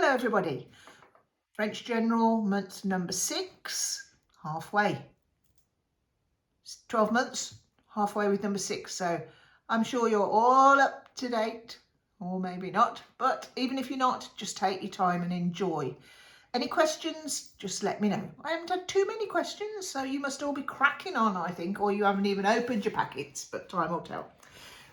Hello everybody, French General month number 6, halfway. It's 12 months, halfway with number 6, so I'm sure you're all up to date, or maybe not, but even if you're not, just take your time and enjoy. Any questions, just let me know. I haven't had too many questions, so you must all be cracking on, I think, or you haven't even opened your packets, but time will tell.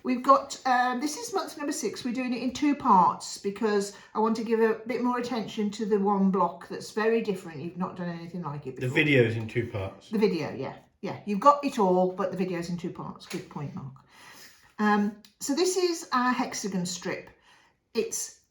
We've got, this is month number 6, we're doing it in 2 parts because I want to give a bit more attention to the one block that's very different. You've not done anything like it before. The video's in 2 parts. The video, yeah. You've got it all, but the video's in 2 parts. Good point, Mark. So this is our hexagon strip. It's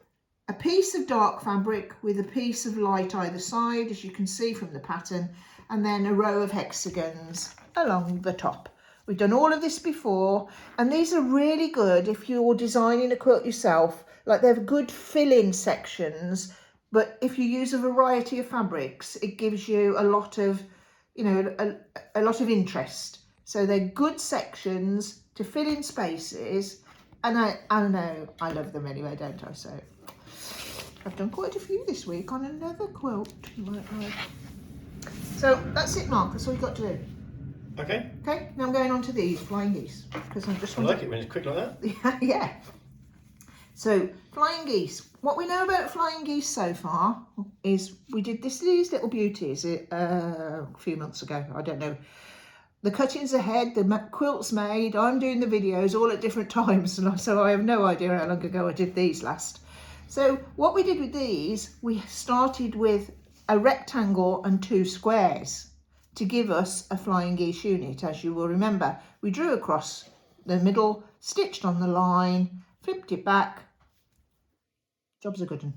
a piece of dark fabric with a piece of light either side, as you can see from the pattern, and then a row of hexagons along the top. We've done all of this before, and these are really good if you're designing a quilt yourself. Like, they're good fill-in sections, but if you use a variety of fabrics, it gives you a lot of, a lot of interest. So they're good sections to fill in spaces, and I know I love them anyway, don't I? So I've done quite a few this week on another quilt. So that's it, Mark. That's all you've got to do. Okay. Okay, now I'm going on to these flying geese because I just want I like it when it's quick like that. yeah. So flying geese. What we know about flying geese so far is we did these little beauties a few months ago. I don't know. The cuttings ahead, the quilt's made. I'm doing the videos all at different times, so I have no idea how long ago I did these last. So what we did with these, we started with a rectangle and 2 squares to give us a flying geese unit. As you will remember, we drew across the middle, stitched on the line, flipped it back. Job's a good one.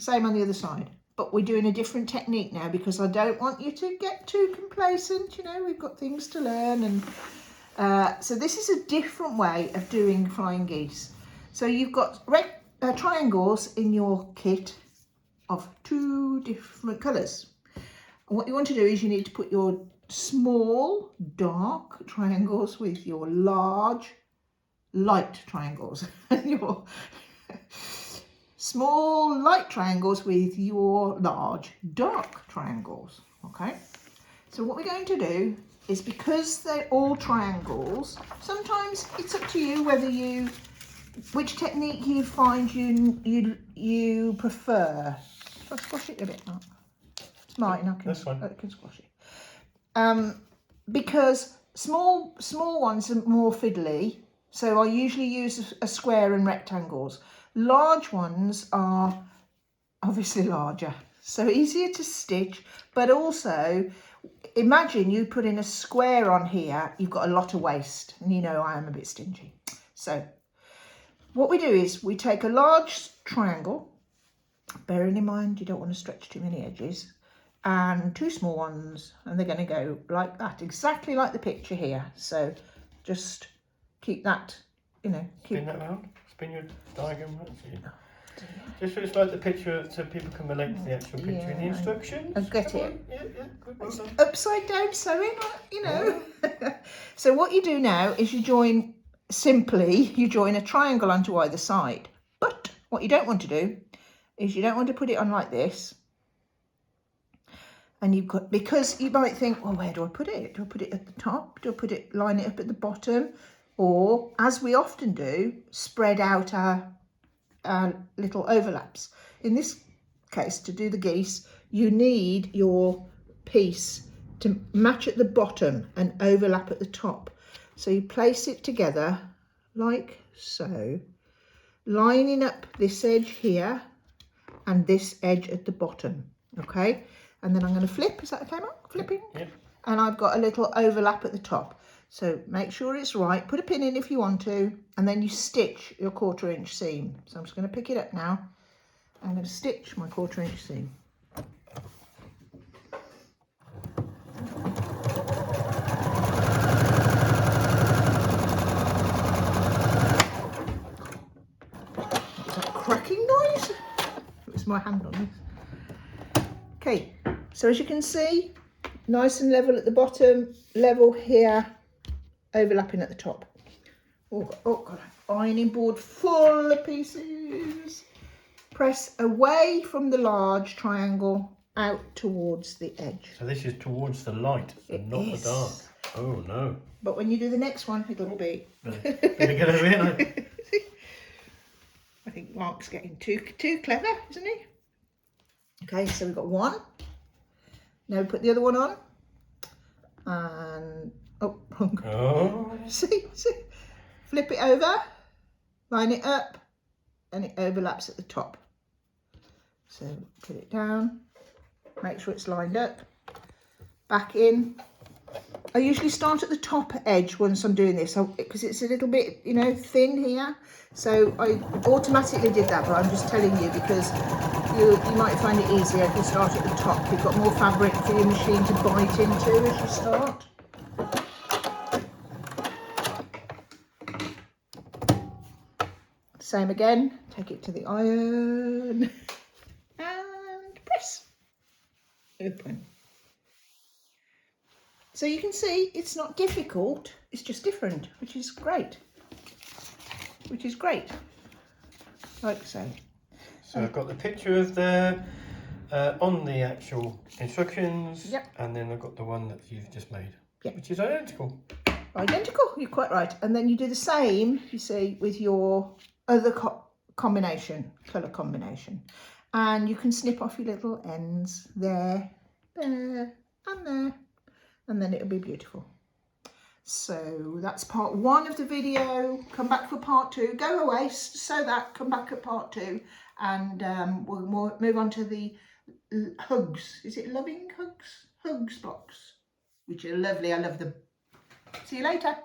Same on the other side, but we're doing a different technique now because I don't want you to get too complacent. We've got things to learn, and so this is a different way of doing flying geese. So you've got triangles in your kit of 2 different colours. And what you want to do is you need to put your small dark triangles with your large light triangles and your small light triangles with your large dark triangles. Okay, so what we're going to do is, because they're all triangles, sometimes it's up to you whether which technique you find you prefer. I'll squash it a bit, Mark. Martin, I can squash it. Because small ones are more fiddly, so I usually use a square and rectangles. Large ones are obviously larger, so easier to stitch, but also imagine you put in a square on here, you've got a lot of waste, and I am a bit stingy. So what we do is we take a large triangle, bearing in mind you don't want to stretch too many edges, and 2 small ones, and they're going to go like that, exactly like the picture here. So just keep that, Spin that round. Spin your diagram. Just so it's like the picture, so people can relate to the actual picture in the instructions. I get it. Yeah, good. Well done. Upside down sewing, So what you do now is you join a triangle onto either side. But what you don't want to do is you don't want to put it on like this. And you've got, because you might think, well, where do I put it? Do I put it at the top? Do I line it up at the bottom? Or, as we often do, spread out our little overlaps. In this case, to do the geese, you need your piece to match at the bottom and overlap at the top. So you place it together like so, lining up this edge here and this edge at the bottom, okay? And then I'm going to flip. Is that okay, Mark? Flipping? Yep. And I've got a little overlap at the top. So make sure it's right. Put a pin in if you want to, and then you stitch your 1/4 inch seam. So I'm just going to pick it up now. I'm going to stitch my 1/4 inch seam. Is that a cracking noise? It was my hand on this. Okay, so as you can see, nice and level at the bottom, level here, overlapping at the top. Oh, got an ironing board full of pieces. press away from the large triangle out towards the edge. So this is towards the light and not the dark. Oh no. But when you do the next one, it'll be... Better get over here now. I think Mark's getting too clever, isn't he? Okay, so we've got one. Now put the other one on. And, oh, wrong. Oh. See? Flip it over, line it up, and it overlaps at the top. So put it down, make sure it's lined up, back in. I usually start at the top edge once I'm doing this because it's a little bit, you know, thin here. So I automatically did that, but I'm just telling you because you might find it easier if you start at the top. You've got more fabric for your machine to bite into as you start. Same again, take it to the iron and press, open. So you can see it's not difficult, it's just different, which is great. Like so. So I've got the picture of the on the actual instructions, yep. And then I've got the one that you've just made, yep. Which is identical. Identical, you're quite right. And then you do the same, you see, with your other combination, colour combination. And you can snip off your little ends there, there, and there. And then it'll be beautiful. So that's part 1 of the video. Come back for part 2. Go away, sew that, come back at part 2. And we'll move on to the hugs. Is it loving hugs? Hugs blocks, which are lovely. I love them. See you later.